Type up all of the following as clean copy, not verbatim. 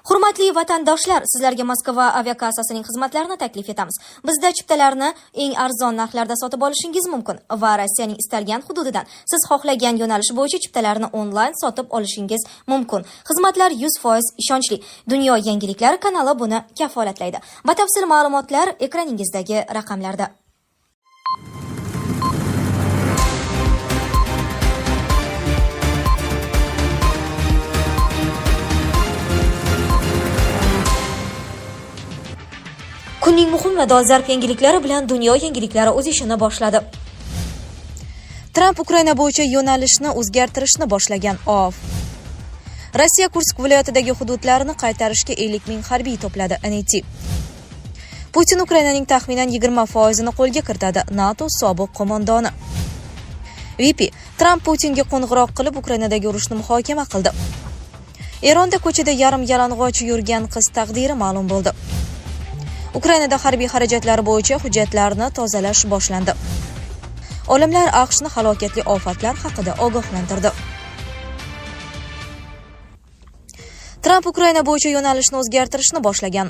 Hurmatli vatandoshlar, sizlarga Moskva aviakassasining xizmatlarini taklif etamiz. Bizda chiptalarni eng arzon narxlarda sotib olishingiz mumkin va Rossiyaning istalgan hududidan siz xohlagan yo'nalish bo'yicha chiptalarni onlayn sotib olishingiz mumkin. Xizmatlar 100% ishonchli. Dunyo yangiliklari kanali buni kafolatlaydi. Batafsil ma'lumotlar ekraningizdagi raqamlarda. Kunning muhim va dolzarb yangiliklari bilan dunyo yangiliklari o'z ishini boshladi. Tramp Ukraina bo'yicha yo'nalishni o'zgartirishni boshlagan. Rossiya Kursk viloyatidagi hududlarini qaytarishga 50 ming harbiy to'pladi. NT. Putin Ukrainaning taxminan 20% qo'lga kiritadi. NATO sobiq qo'mondoni. VP. Tramp Putinga qo'ng'iroq qilib Ukrainadagi urushni muhokama qildi. Eronda ko'chada yarim yalang'och yurgan qiz taqdiri ma'lum bo'ldi. Ukrainada harbiy xarajatlar bo'yicha hujjatlarni tozalash boshlandi. Olimlar AQShni halokatli ofatlar haqida ogohlantirdi. Tramp Ukraina bo'yicha yo'nalishni o'zgartirishni boshlagan.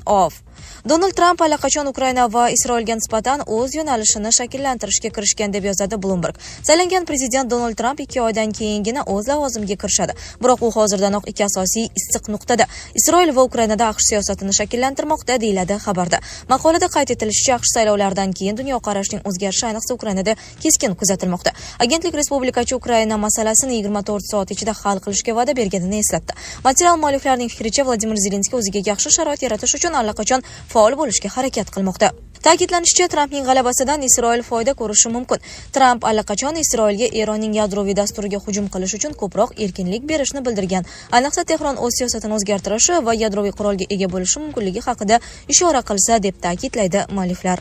Donald Tramp allaqachon Ukraina va Isroilga nisbatan o'z yo'nalishini shakllantirishga kirishgan deb yozadi Bloomberg. Saylangan prezident Donald Tramp 2 oydan keyingina o'z lavozimiga kirishadi. Biroq u hozirdanoq ikki asosiy issiq nuqtada Isroil va Ukrainada AQSh siyosatini shakllantirmoqda, deyiladi xabarda. Maqolada qayd etilishicha, AQSh saylovlaridan keyin dunyoqarashning o'zgarishi ayniqsa Ukrainada keskin kuzatilmoqda. Agentlik respublikachi Ukraina masalasini 24 soat ichida hal qilishga va'da berganini eslatdi. Material mualliflarining fikricha, Vladimir Zelenskiy o'ziga yaxshi sharoit yaratish uchun allaqachon faol bo'lishga harakat qilmoqda. Ta'kidlanishicha, Trampning g'alabasidan Isroil foyda ko'rishi mumkin. Tramp allaqachon Isroilga Eronning yadroviy dasturiga hujum qilish uchun ko'proq erkinlik berishni bildirgan. Ayniqsa Tehron o'z siyosatini o'zgartirishi va yadroviy qurolga ega bo'lishi mumkinligi haqida ishora qilsa, deb ta'kidlaydi mualliflar.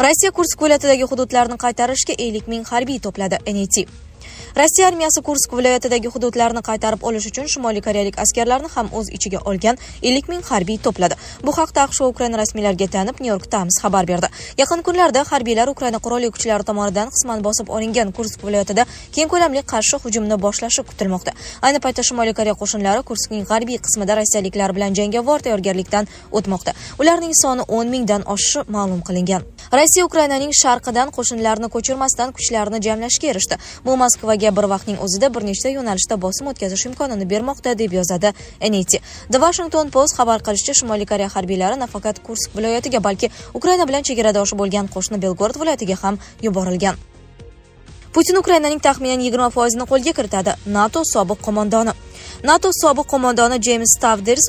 Rossiya Kursk viloyatidagi hududlarni qaytarishga 50 ming harbiy to'pladi. NT. Rossiya armiyasi Kursk viloyatidagi hududlarni qaytarib olish uchun Shimoliy koreyalik askarlarni ham o'z ichiga olgan 50 ming harbiy to'pladi. Bu haqda AQSh va Ukraina rasmiylariga tayanib New York Times xabar berdi. Yaqin kunlarda harbiylar Ukraina qurolli kuchlari tomonidan qisman bosib olingan Kursk viloyatida keng ko'lamli qarshi hujumni boshlashi kutilmoqda. Ayni paytda Shimoliy Koreya qo'shinlari Kurskning g'arbiy qismida rossiyaliklar bilan jangovar tayyorgarlikdan o'tmoqda. Ularning soni 10 mingdan oshishi ma'lum qilingan. Rossiya Ukrainaning sharqidan qo'shinlarni ko'chirmasdan kuchlarini jamlashga erishdi. Bu Moskvaga bir vaqtning o'zida bir nechta yo'nalishda bosim o'tkazish imkonini bermoqda, deb yozadi NT. The Washington Post xabar qilishicha, Shimoliy Koreya harbiylari nafaqat Kursk viloyatiga, balki Ukraina bilan chegaradoshi bo'lgan qo'shni Belgorod viloyatiga ham yuborilgan. Putin Ukrainaning taxminan 20% qo'lga kiritadi. NATO sobiq qo'mondoni. NATO sobiq qo'mondoni James Stavders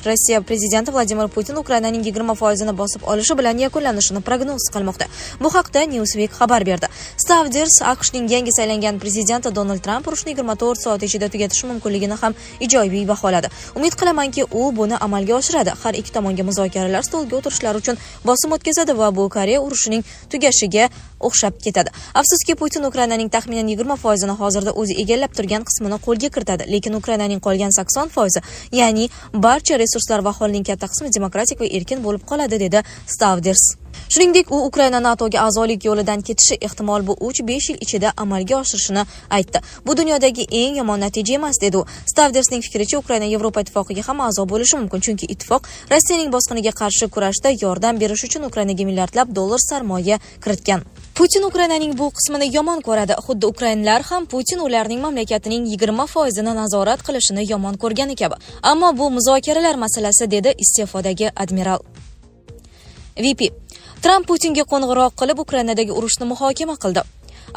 Rossiya prezidenti Vladimir Putin Ukrainaning 20% bosib olishi bilan yakunlanishini prognoz qilmoqda. Bu haqda Newsweek xabar berdi. Stavders AQShning yangi saylangan prezidenti Donald Tramp urushni 24 soat ichida tugatishi mumkinligini ham ijobiy baholadi. Umid qilamanki, u buni amalga oshiradi. Har ikki tomonga muzokaralar stoliga o'tirishlari uchun bosim o'tkazadi va bu Koreya urushining tugashiga o'xshab ketadi. Afsuski, Putin Ukrainaning taxminan 20% hozirda o'zi egallab turgan qismini qo'lga kiritadi, lekin Ukrainaning qolgan 80%, ya'ni barcha resurslar va aholining katta qismi demokratik va erkin bo'lib qoladi, dedi Stavders. Shuningdek, u Ukraina NATOga a'zolik yo'lidan ketishi ehtimol bu 3-5 yil ichida amalga oshirishini aytdi. Bu dunyodagi eng yomon natija emas, dedi u. Stavdersning fikricha, Ukraina Yevropa ittifoqiga ham a'zo bo'lishi mumkin, chunki ittifoq Rossiyaning bosqiniga qarshi kurashda yordam berish uchun Ukrainaga milliardlab dollar sarmoya kiritgan. Putin Ukrainaning bu qismini yomon ko'radi. Xuddi ukrainlar ham Putin ularning mamlakatining 20% nazorat qilishini yomon ko'rgani kabi. Ammo bu muzokaralar masalasi, dedi iste'fodagi admiral. VP. Tramp Putinga qo'ng'iroq qilib Ukrainadagi urushni muhokama qildi.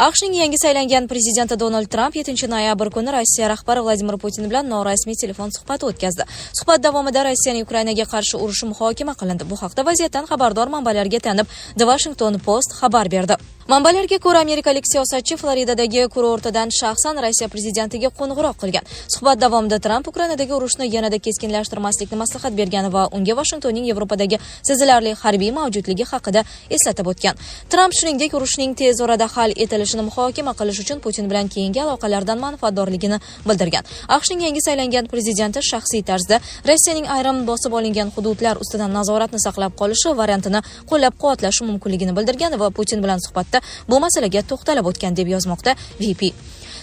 AQShning yangi saylangan prezidenti Donald Tramp 7 noyabr kuni Rossiya rahbari Vladimir Putin bilan norasmiy telefon suhbati o'tkazdi. Suhbat davomida Rossiyaning Ukrainaga qarshi urushi muhokama qilindi. Bu haqda vaziyatdan xabardor manbalarga tayanib The Washington Post xabar berdi. Manbalarga ko'ra, amerikalik siyosatchi Floridadagi kurortidan shaxsan Rossiya prezidentiga qo'ng'iroq qilgan. Suhbat davomida Tramp Ukrainadagi urushni yanada keskinlashtirmaslikni maslahat bergan va unga Washingtonning Yevropadagi sezilarli harbiy mavjudligi haqida eslatib o'tgan. Tramp shuningdek, urushning tez orada hal etilishini muhokama qilish uchun Putin bilan keyingi aloqalardan manfaatdorligini bildirgan. AQShning yangi saylangan prezidenti shaxsiy tarzda Rossiyaning ayrim bosib olingan hududlar ustidan nazoratni saqlab qolishi variantini qo'llab-quvvatlashi mumkinligini bildirgan va Putin bilan suhbatda bu masalaga to'xtalib o'tgan deb yozmoqda VP.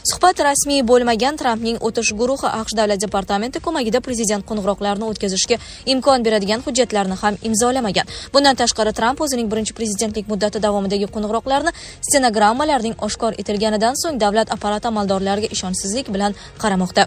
Suhbat rasmiy bo'lmagan. Trampning o'tish guruhi AQSh davlat departamenti ko'magida prezident qo'ng'iroqlarini o'tkazishga imkon beradigan hujjatlarni ham imzolamagan. Bundan tashqari, Tramp o'zining birinchi prezidentlik muddati davomidagi qo'ng'iroqlarni stenogrammalarning oshkor etilganidan so'ng davlat apparati amaldorlariga ishonchsizlik bilan qaramoqda.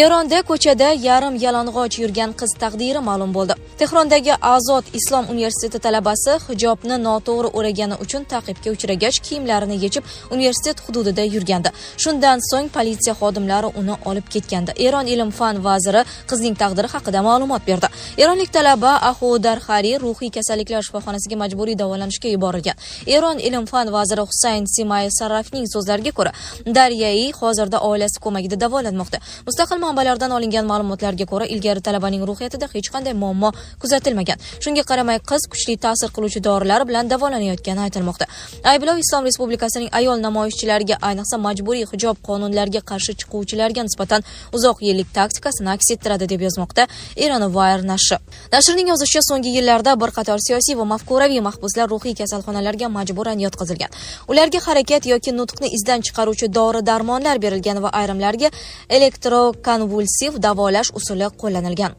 Eronda ko'chada yarim yalang'och yurgan qiz taqdiri ma'lum bo'ldi. Tehrondagi Azod Islom universiteti talabasi hijobni noto'g'ri o'ragani uchun ta'qibga uchragach, kiyimlarini yechib universitet hududida yurgandi. Shundan so'ng politsiya xodimlari uni olib ketgandi. Eron ilm-fan vaziri qizning taqdiri haqida ma'lumot berdi. Eronlik talaba Ahu Darxari ruhiy kasalliklar shifoxonasiga majburiy davolanishga yuborilgan. Eron ilm-fan vaziri Husayn Simay Sarrafning so'zlariga ko'ra, Daryai hozirda oilasi ko'magida davolanmoqda. Mustaqil manbalardan olingan ma'lumotlarga ko'ra, ilgari talabaning ruhiyatida hech qanday muammo kuzatilmagan. Shunga qaramay, qiz kuchli ta'sir qiluvchi dorilar bilan davolanayotgani aytilmoqda. Ayblov Islom Respublikasining ayol namoyishchilariga, ayniqsa majburiy hijob qonunlariga qarshi chiquvchilarga nisbatan uzoq yillik taktikasini aks ettiradi deb yozmoqda Iranwire nashri. Nashrning yozishicha, so'nggi yillarda bir qator siyosiy va mafkuraviy mahbuslar ruhiy kasalxonalarga majburan yotqizilgan. Ularga harakat yoki nutqni izdan chiqaruvchi dori-darmonlar berilgan va ayrimlarga elektrokonvulsiv davolash usuli qo'llanilgan.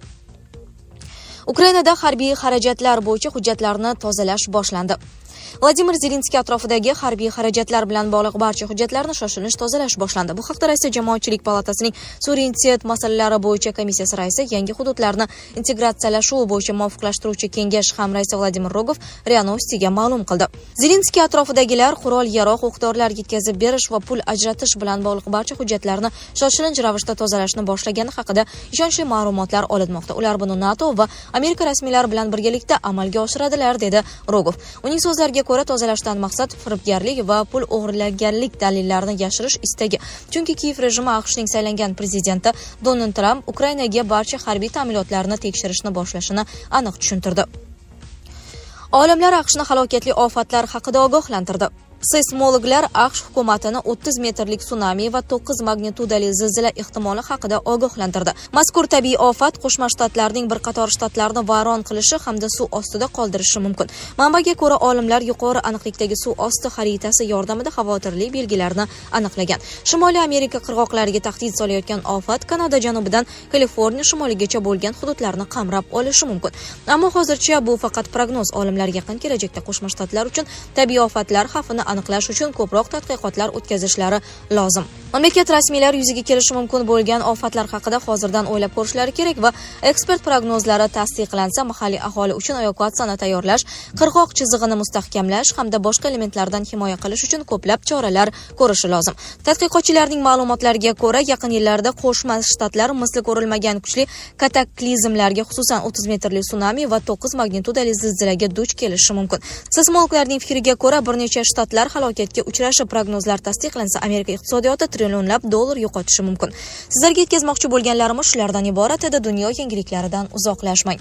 Ukrainada harbiy xarajatlar bo'yicha hujjatlarni tozalash boshlandi. Vladimir Zelenskiy atrofidagi harbiy xarajatlar bilan bog'liq barcha hujjatlarni shoshilinch tozalash boshlandi. Bu haqda Rossiya Jamoatchilik palatasining suverenitet masalalari bo'yicha komissiyasi raisi, yangi hududlarni integratsiyalashuv bo'yicha muvofiqlashtiruvchi kengash ham raisi Vladimir Rogov RIA Novostiga ma'lum qildi. Zelenskiy atrofidagilar qurol-yarog', o'q-dorilar yetkazib berish va pul ajratish bilan bog'liq barcha hujjatlarni shoshilinch ravishda tozalashni boshlagani haqida ishonchli ma'lumotlar olinmoqda. Ular buni NATO va Amerika rasmiylari bilan birgalikda amalga oshiradilar, dedi Rogov. Uning so'zlariga ko'ra, tozalashdan maqsad firibgarlik va pul o'g'irlaganlik dalillarini yashirish istagi. Chunki Kiyev rejimi AQShning saylangan prezidenti Donald Tramp Ukrainaga barcha harbiy ta'minotlarni tekshirishni boshlashini aniq tushuntirdi. Olimlar AQShni halokatli ofatlar haqida ogohlantirdi. Seysmologlar AQSh hukumatini 30 metrlik tsunami va 9 magnitudali zilzila ehtimoli haqida ogohlantirdi. Mazkur tabiiy ofat Qo'shma Shtatlarning bir qator shtatlarini vayron qilishi hamda suv ostida qoldirishi mumkin. Manbaga ko'ra, olimlar yuqori aniqlikdagi suv osti xaritasi yordamida xavotirli belgilarni aniqlagan. Shimoliy Amerika qirg'oqlariga tahdid solayotgan ofat Kanada janubidan Kaliforniya shimoligacha bo'lgan hududlarni qamrab olishi mumkin. Ammo hozircha bu faqat prognoz. Olimlar yaqin kelajakda Qo'shma Shtatlar uchun tabiiy ofatlar xavfini aniqlash uchun ko'proq tadqiqotlar o'tkazishlari lozim. Mamlakat rasmiylari yuzaga kelishi mumkin bo'lgan ofatlar haqida hozirdan o'ylab ko'rishlari kerak va ekspert prognozlari tasdiqlansa, mahalliy aholi uchun evakuatsiyani tayyorlash, qirg'oq chizig'ini mustahkamlash hamda boshqa elementlardan himoya qilish uchun ko'plab choralar ko'rishi lozim. Tadqiqotchilarning ma'lumotlariga ko'ra, yaqin yillarda Qo'shma Shtatlar misli ko'rilmagan kuchli kataklizmlarga, xususan 30 metrli tsunami va 9 magnitudali zilzilaga duch kelishi mumkin. Seysmologlarning fikriga ko'ra, bir necha shtatlar halokatga uchrashi prognozlar tasdiqlansa, Amerika iqtisodiyoti trillionlab dollar yo'qotishi mumkin. Sizlarga yetkazmoqchi bo'lganlarimiz shulardan iborat edi. Dunyo yangiliklaridan uzoqlashmang.